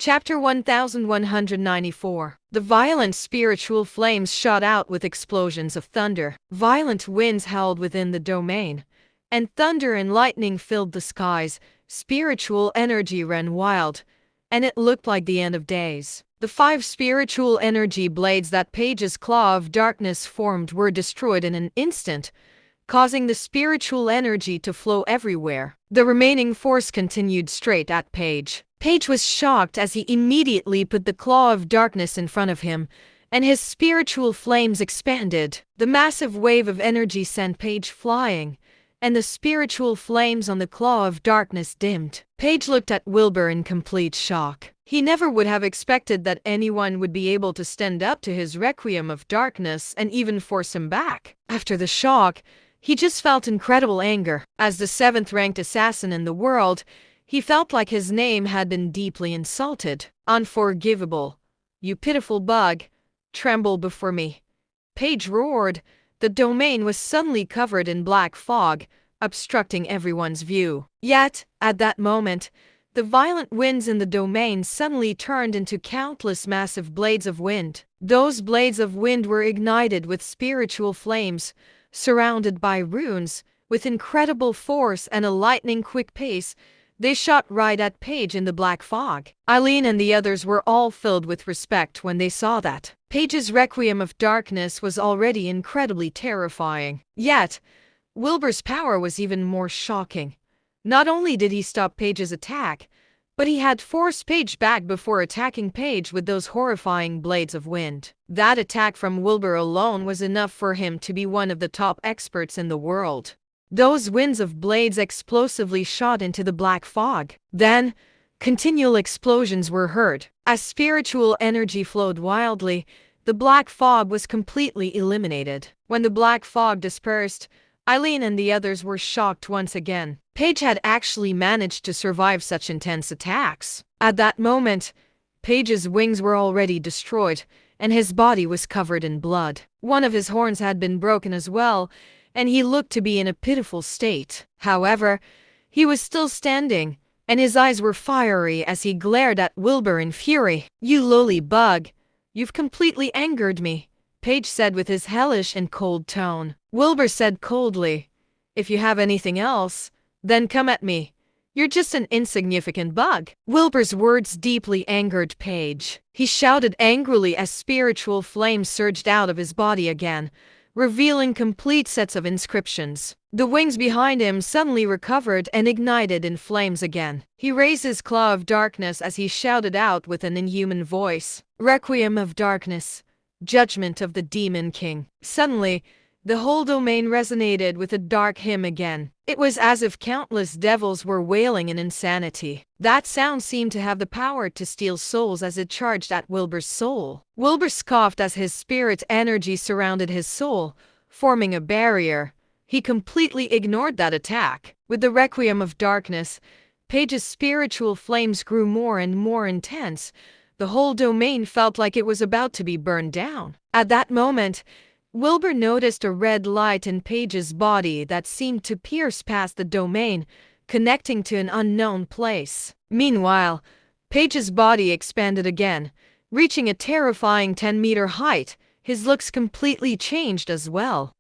Chapter 1194. The violent spiritual flames shot out with explosions of thunder. Violent winds howled within the domain, and thunder and lightning filled the skies. Spiritual energy ran wild, and it looked like the end of days. The 5 spiritual energy blades that Page's Claw of Darkness formed were destroyed in an instant, causing the spiritual energy to flow everywhere. The remaining force continued straight at Page. Page was shocked as he immediately put the Claw of Darkness in front of him, and his spiritual flames expanded. The massive wave of energy sent Page flying, and the spiritual flames on the Claw of Darkness dimmed. Page looked at Wilbur in complete shock. He never would have expected that anyone would be able to stand up to his Requiem of Darkness and even force him back. After the shock, he just felt incredible anger. As the 7th-ranked assassin in the world, he felt like his name had been deeply insulted. Unforgivable. You pitiful bug. Tremble before me. Page roared. The domain was suddenly covered in black fog, obstructing everyone's view. Yet, at that moment, the violent winds in the domain suddenly turned into countless massive blades of wind. Those blades of wind were ignited with spiritual flames, surrounded by runes. With incredible force and a lightning-quick pace, they shot right at Page in the black fog. Eileen and the others were all filled with respect when they saw that. Page's Requiem of Darkness was already incredibly terrifying. Yet, Wilbur's power was even more shocking. Not only did he stop Page's attack, but he had forced Page back before attacking Page with those horrifying blades of wind. That attack from Wilbur alone was enough for him to be one of the top experts in the world. Those winds of blades explosively shot into the black fog. Then, continual explosions were heard. As spiritual energy flowed wildly, the black fog was completely eliminated. When the black fog dispersed, Eileen and the others were shocked once again. Page had actually managed to survive such intense attacks. At that moment, Page's wings were already destroyed, and his body was covered in blood. One of his horns had been broken as well, and he looked to be in a pitiful state. However, he was still standing, and his eyes were fiery as he glared at Wilbur in fury. "You lowly bug! You've completely angered me," Page said with his hellish and cold tone. Wilbur said coldly, "If you have anything else, then come at me. You're just an insignificant bug." Wilbur's words deeply angered Page. He shouted angrily as spiritual flames surged out of his body again, revealing complete sets of inscriptions. The wings behind him suddenly recovered and ignited in flames again. He raised his Claw of Darkness as he shouted out with an inhuman voice, "Requiem of Darkness, Judgment of the Demon King." Suddenly, the whole domain resonated with a dark hymn again. It was as if countless devils were wailing in insanity. That sound seemed to have the power to steal souls as it charged at Wilbur's soul. Wilbur scoffed as his spirit energy surrounded his soul, forming a barrier. He completely ignored that attack. With the Requiem of Darkness, Page's spiritual flames grew more and more intense. The whole domain felt like it was about to be burned down. At that moment, Wilbur noticed a red light in Page's body that seemed to pierce past the domain, connecting to an unknown place. Meanwhile, Page's body expanded again, reaching a terrifying 10-meter height. His looks completely changed as well.